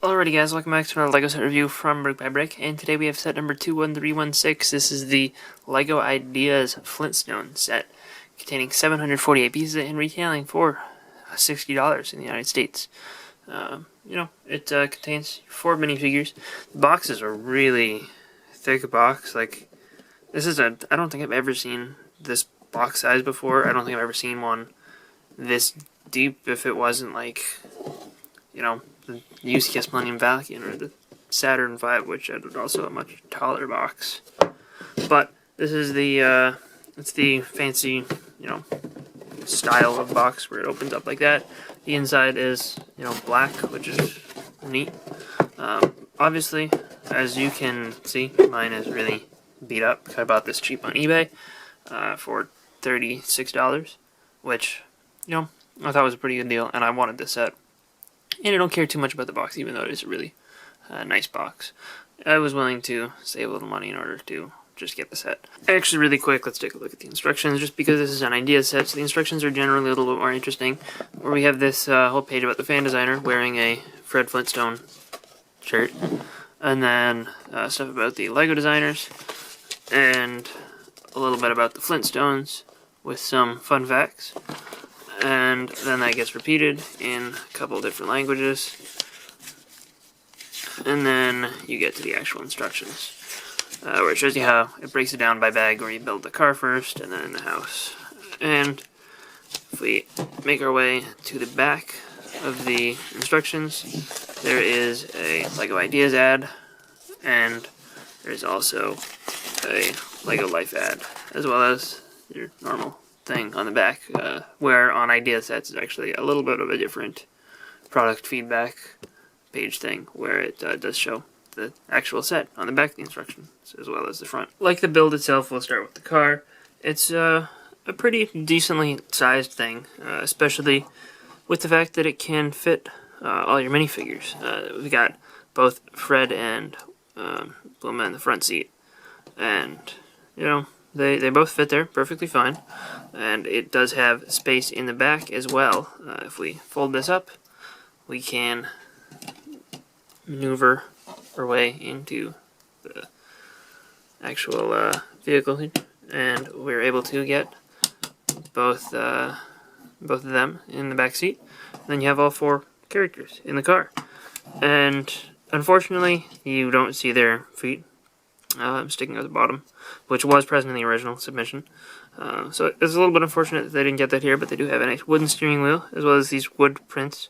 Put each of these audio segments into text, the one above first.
Alrighty guys, welcome back to another LEGO set review from BrickByBrick, and today we have set number 21316. This is the LEGO Ideas Flintstone set, containing 748 pieces and retailing for $60 in the United States. It contains 4 minifigures. The box is a really thick box. Like, I don't think I've ever seen this box size before. I don't think I've ever seen one this deep if it wasn't like, the UCS Millennium Falcon or the Saturn V, which had also a much taller box. But this is it's the fancy, style of box where it opens up like that. The inside is, black, which is neat. Obviously, as you can see, mine is really beat up. I bought this cheap on eBay for $36, which, I thought was a pretty good deal, and I wanted this set. And I don't care too much about the box, even though it is a really nice box. I was willing to save a little money in order to just get the set. Actually, really quick, let's take a look at the instructions, just because this is an idea set, so the instructions are generally a little bit more interesting. Where we have this whole page about the fan designer wearing a Fred Flintstone shirt, and then stuff about the LEGO designers, and a little bit about the Flintstones, with some fun facts. And then that gets repeated in a couple of different languages. And then you get to the actual instructions, where it shows you how it breaks it down by bag, where you build the car first, and then the house. And if we make our way to the back of the instructions, there is a LEGO Ideas ad, and there's also a LEGO Life ad, as well as your normal thing on the back, where on idea sets is actually a little bit of a different product feedback page thing, where it does show the actual set on the back of the instructions as well as the front. Like the build itself, we'll start with the car. It's a pretty decently sized thing, especially with the fact that it can fit all your minifigures. We've got both Fred and Wilma in the front seat, and they both fit there perfectly fine, and it does have space in the back as well. If we fold this up, we can maneuver our way into the actual vehicle, and we're able to get both of them in the back seat. And then you have all 4 characters in the car, and unfortunately you don't see their feet sticking out the bottom, which was present in the original submission. So it's a little bit unfortunate that they didn't get that here, but they do have a nice wooden steering wheel, as well as these wood prints,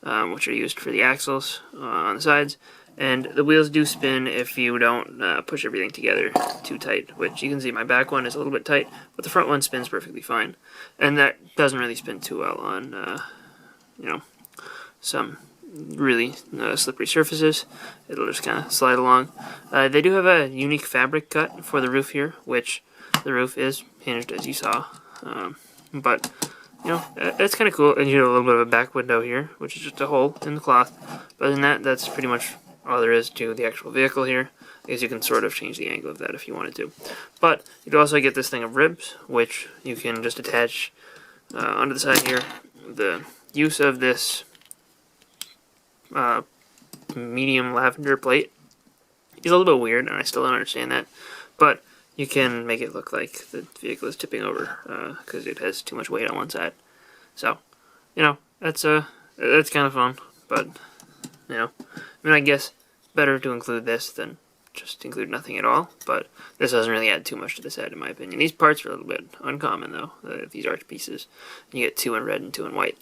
which are used for the axles on the sides. And the wheels do spin if you don't push everything together too tight, which you can see my back one is a little bit tight, but the front one spins perfectly fine. And that doesn't really spin too well on, some really slippery surfaces. It'll just kind of slide along. They do have a unique fabric cut for the roof here, which the roof is hinged, as you saw. But it's kind of cool. And you have a little bit of a back window here, which is just a hole in the cloth. But other than that, that's pretty much all there is to the actual vehicle here. I guess you can sort of change the angle of that if you wanted to. But you do also get this thing of ribs, which you can just attach onto the side here. The use of this medium lavender plate is a little bit weird, and I still don't understand that, but you can make it look like the vehicle is tipping over because it has too much weight on one side. So, that's kind of fun, but I guess better to include this than just include nothing at all. But this doesn't really add too much to the set, in my opinion. These parts are a little bit uncommon, though. These arch pieces, you get 2 in red and 2 in white.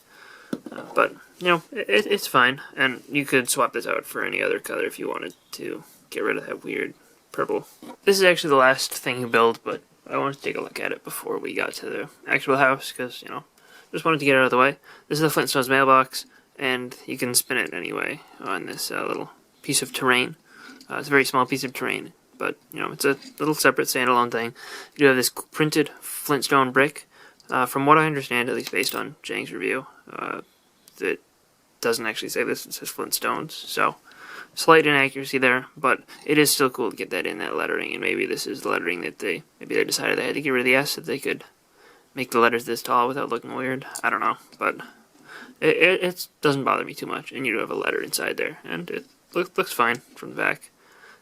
But it's fine, and you could swap this out for any other color if you wanted to get rid of that weird purple. This is actually the last thing you build, but I wanted to take a look at it before we got to the actual house, because, just wanted to get it out of the way. This is the Flintstones Mailbox, and you can spin it anyway on this little piece of terrain. It's a very small piece of terrain, but, it's a little separate standalone thing. You do have this printed Flintstone brick. From what I understand, at least based on Jang's review, it doesn't actually say this, it says Flintstones, so slight inaccuracy there, but it is still cool to get that in that lettering, and maybe this is the lettering that they decided they had to get rid of the S so they could make the letters this tall without looking weird. I don't know, but It doesn't bother me too much, and you do have a letter inside there, and it looks fine from the back.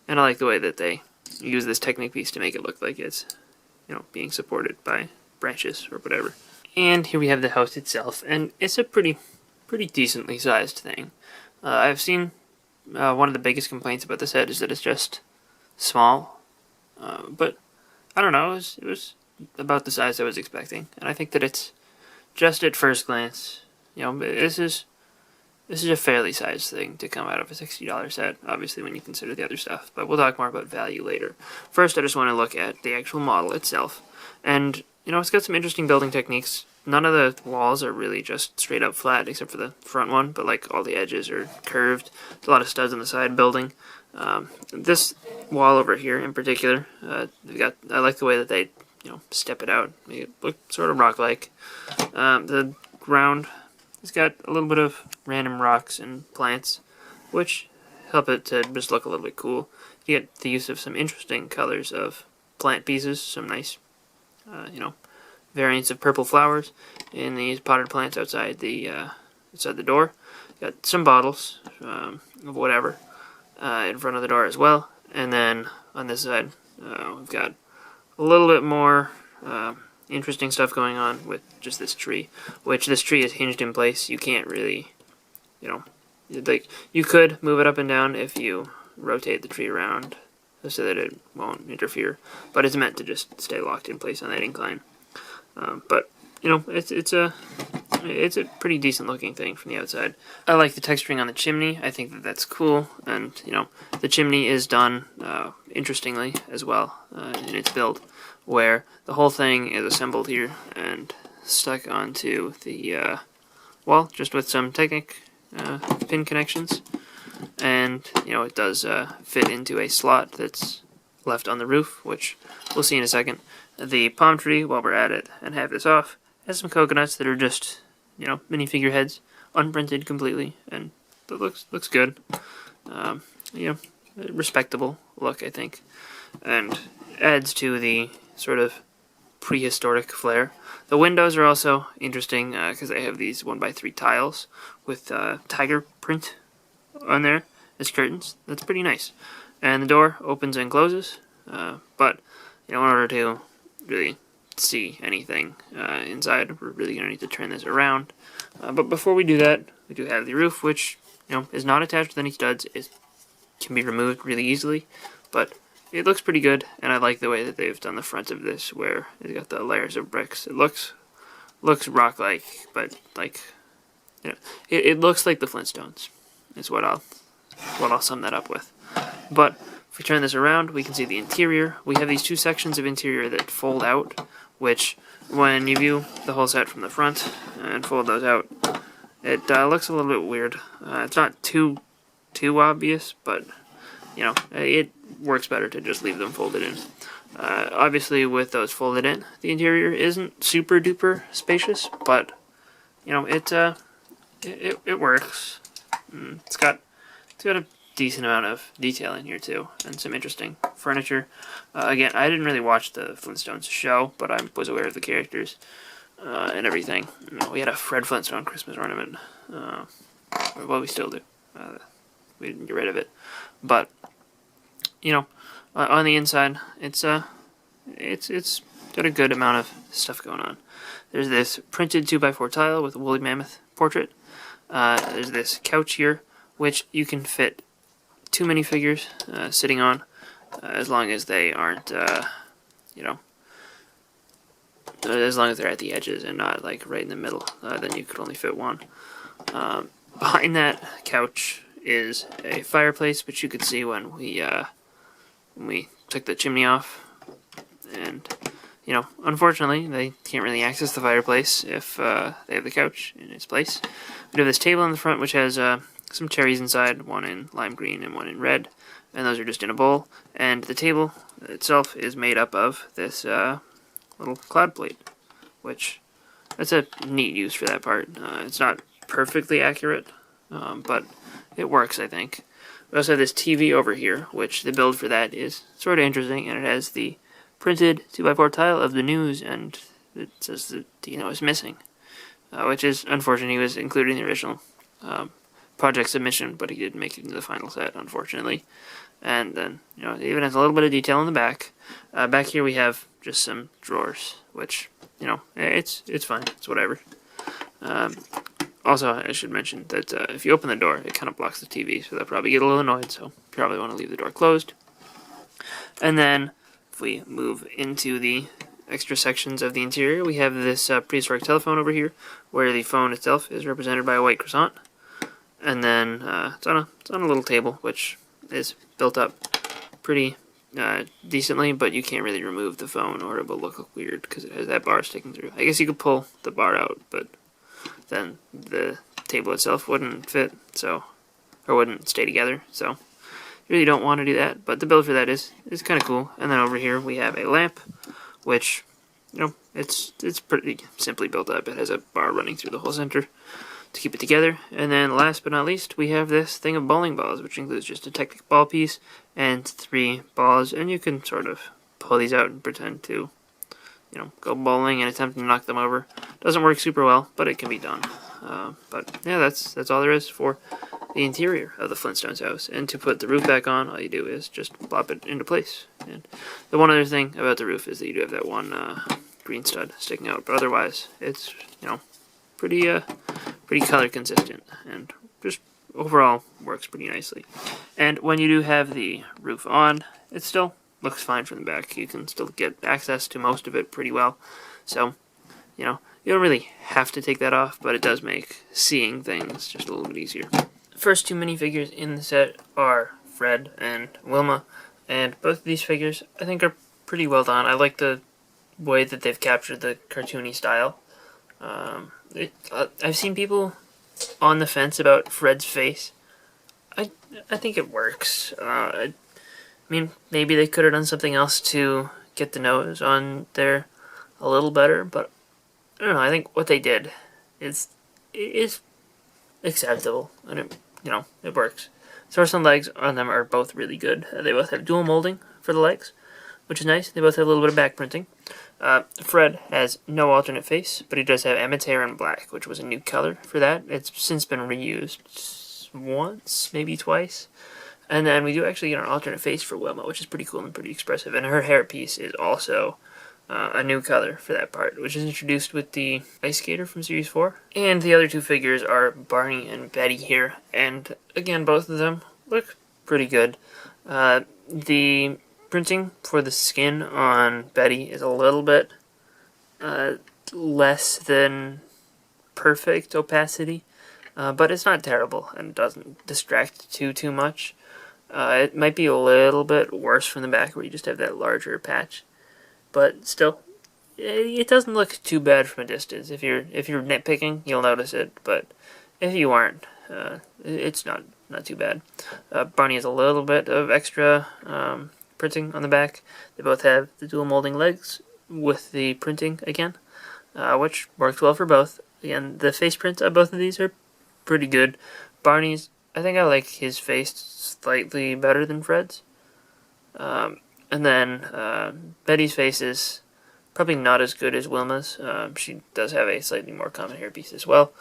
And I like the way that they use this Technic piece to make it look like it's, being supported by branches or whatever. And here we have the house itself, and it's a pretty decently sized thing. I've seen one of the biggest complaints about the set is that it's just small, but I don't know, it was about the size I was expecting, and I think that it's just at first glance, this is a fairly sized thing to come out of a $60 set, obviously when you consider the other stuff, but we'll talk more about value later. First, I just want to look at the actual model itself, and, it's got some interesting building techniques. None of the walls are really just straight up flat, except for the front one, but like all the edges are curved. There's a lot of studs on the side building. This wall over here in particular, I like the way that they, step it out, make it look sort of rock-like. The ground has got a little bit of random rocks and plants, which help it to just look a little bit cool. You get the use of some interesting colors of plant pieces, some nice, variants of purple flowers in these potted plants outside the door. Got some bottles of whatever in front of the door as well, and then on this side we've got a little bit more interesting stuff going on with just this tree, which this tree is hinged in place. You can't really, you could move it up and down if you rotate the tree around so that it won't interfere, but it's meant to just stay locked in place on that incline. But it's a pretty decent looking thing from the outside. I like the texturing on the chimney. I think that that's cool, and the chimney is done interestingly as well in its build, where the whole thing is assembled here and stuck onto the wall, just with some Technic pin connections, and it does fit into a slot that's left on the roof, which we'll see in a second. The palm tree, while we're at it and have this off, has some coconuts that are just, mini figureheads, unprinted completely, and it looks good. Respectable look, I think, and adds to the sort of prehistoric flair. The windows are also interesting because they have these 1x3 tiles with tiger print on there as curtains. That's pretty nice. And the door opens and closes, but in order to really see anything inside, we're really going to need to turn this around. But before we do that, we do have the roof, which is not attached with any studs. It can be removed really easily, but it looks pretty good, and I like the way that they've done the front of this, where it's got the layers of bricks. It looks rock-like, but it looks like the Flintstones. Is what I'll sum that up with. But if we turn this around, we can see the interior. We have these two sections of interior that fold out, which, when you view the whole set from the front and fold those out, it looks a little bit weird. It's not too obvious, but it works better to just leave them folded in. Obviously, with those folded in, the interior isn't super duper spacious, but it works. It's got a decent amount of detail in here too, and some interesting furniture. Again, I didn't really watch the Flintstones show, but I was aware of the characters and everything. We had a Fred Flintstone Christmas ornament. Well, we still do. We didn't get rid of it, but on the inside, it's got a good amount of stuff going on. There's this printed 2x4 tile with a woolly mammoth portrait. There's this couch here, which you can fit 2 minifigures sitting on, as long as they aren't, as long as they're at the edges and not like right in the middle. Then you could only fit one. Behind that couch is a fireplace, which you could see when we took the chimney off, and unfortunately they can't really access the fireplace if they have the couch in its place. We have this table in the front, which has some cherries inside, one in lime green and one in red, and those are just in a bowl. And the table itself is made up of this little cloud plate, which that's a neat use for that part. It's not perfectly accurate, but it works, I think. We also have this TV over here, which the build for that is sort of interesting, and it has the printed 2x4 tile of the news, and it says that Dino is missing. which is unfortunate. He was included in the original project submission, but he didn't make it into the final set, unfortunately. And then, it even has a little bit of detail in the back. Back here we have just some drawers, which, it's fine. It's whatever. Also, I should mention that if you open the door, it kind of blocks the TV, so they'll probably get a little annoyed, so you probably want to leave the door closed. And then, if we move into the extra sections of the interior, we have this prehistoric telephone over here, where the phone itself is represented by a white croissant. And then it's on a little table, which is built up pretty decently, but you can't really remove the phone or it will look weird because it has that bar sticking through. I guess you could pull the bar out, but then the table itself wouldn't fit, or wouldn't stay together, so you really don't want to do that, but the build for that is kind of cool. And then over here we have a lamp, which, it's pretty simply built up. It has a bar running through the whole center to keep it together. And then last but not least, we have this thing of bowling balls, which includes just a Technic ball piece and 3 balls, and you can sort of pull these out and pretend to, go bowling and attempt to knock them over. Doesn't work super well, but it can be done. But yeah, that's all there is for the interior of the Flintstones house. And to put the roof back on, all you do is just plop it into place. And the one other thing about the roof is that you do have that one green stud sticking out, but otherwise it's pretty color consistent and just overall works pretty nicely. And when you do have the roof on, it still looks fine from the back. You can still get access to most of it pretty well. So, you don't really have to take that off, but it does make seeing things just a little bit easier. The first 2 minifigures in the set are Fred and Wilma, and both of these figures I think are pretty well done. I like the way that they've captured the cartoony style. I've seen people on the fence about Fred's face. I think it works. I mean, maybe they could have done something else to get the nose on there a little better, but I don't know. I think what they did is acceptable, and it works. Torso and legs on them are both really good. They both have dual molding for the legs, which is nice. They both have a little bit of back printing. Fred has no alternate face, but he does have Emmett's hair in black, which was a new color for that. It's since been reused once, maybe twice. And then we do actually get an alternate face for Wilma, which is pretty cool and pretty expressive. And her hair piece is also a new color for that part, which is introduced with the Ice Skater from Series 4. And the other 2 figures are Barney and Betty here. And again, both of them look pretty good. The printing for the skin on Betty is a little bit less than perfect opacity, but it's not terrible and doesn't distract too much. It might be a little bit worse from the back where you just have that larger patch, but still, it doesn't look too bad from a distance. If you're nitpicking, you'll notice it, but if you aren't, it's not too bad. Barney has a little bit of extra printing on the back. They both have the dual molding legs with the printing again, which works well for both. Again, the face prints on both of these are pretty good. Barney's, I think I like his face slightly better than Fred's. And then Betty's face is probably not as good as Wilma's. She does have a slightly more common hairpiece as well.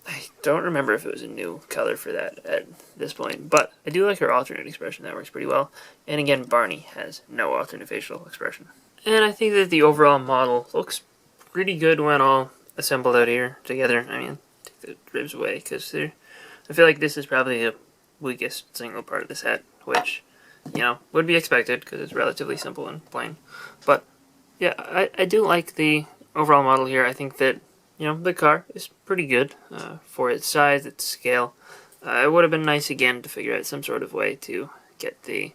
I don't remember if it was a new color for that at this point, but I do like her alternate expression. That works pretty well. And again, Barney has no alternate facial expression. And I think that the overall model looks pretty good when all assembled out here together. I mean, take the ribs away, because I feel like this is probably the weakest single part of the set, which, would be expected, because it's relatively simple and plain. But, yeah, I do like the overall model here. I think that the car is pretty good for its size, its scale. It would have been nice again to figure out some sort of way to get the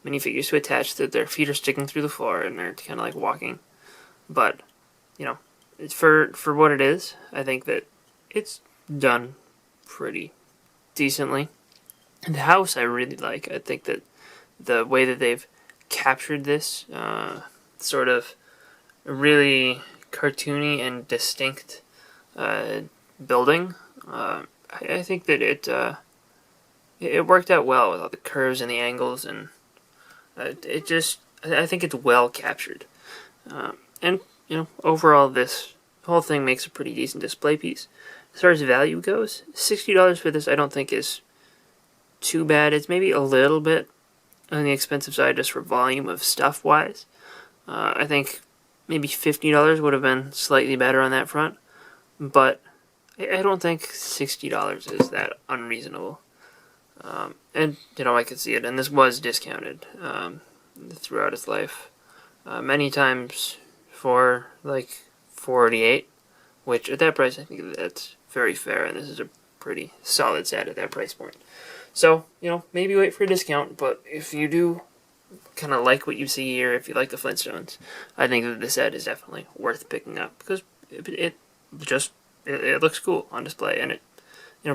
minifigures to attach that their feet are sticking through the floor and they're kind of like walking. But, it's for what it is, I think that it's done pretty decently. And the house I really like. I think that the way that they've captured this sort of really cartoony and distinct building, I think that it worked out well with all the curves and the angles, and I think it's well captured. And overall this The whole thing makes a pretty decent display piece. As far as value goes, $60 for this I don't think is too bad. It's maybe a little bit on the expensive side just for volume of stuff wise. I think maybe $50 would have been slightly better on that front, but I don't think $60 is that unreasonable. And, I could see it, and this was discounted throughout its life. Many times for, like, $48, which at that price I think that's very fair, and this is a pretty solid set at that price point. So, maybe wait for a discount, but if you do kind of like what you see here, if you like the Flintstones, I think that the set is definitely worth picking up, because it looks cool on display, and it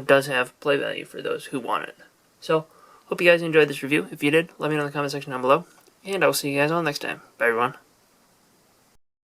does have play value for those who want it. So, hope you guys enjoyed this review. If you did, let me know in the comment section down below, and I will see you guys all next time. Bye, everyone.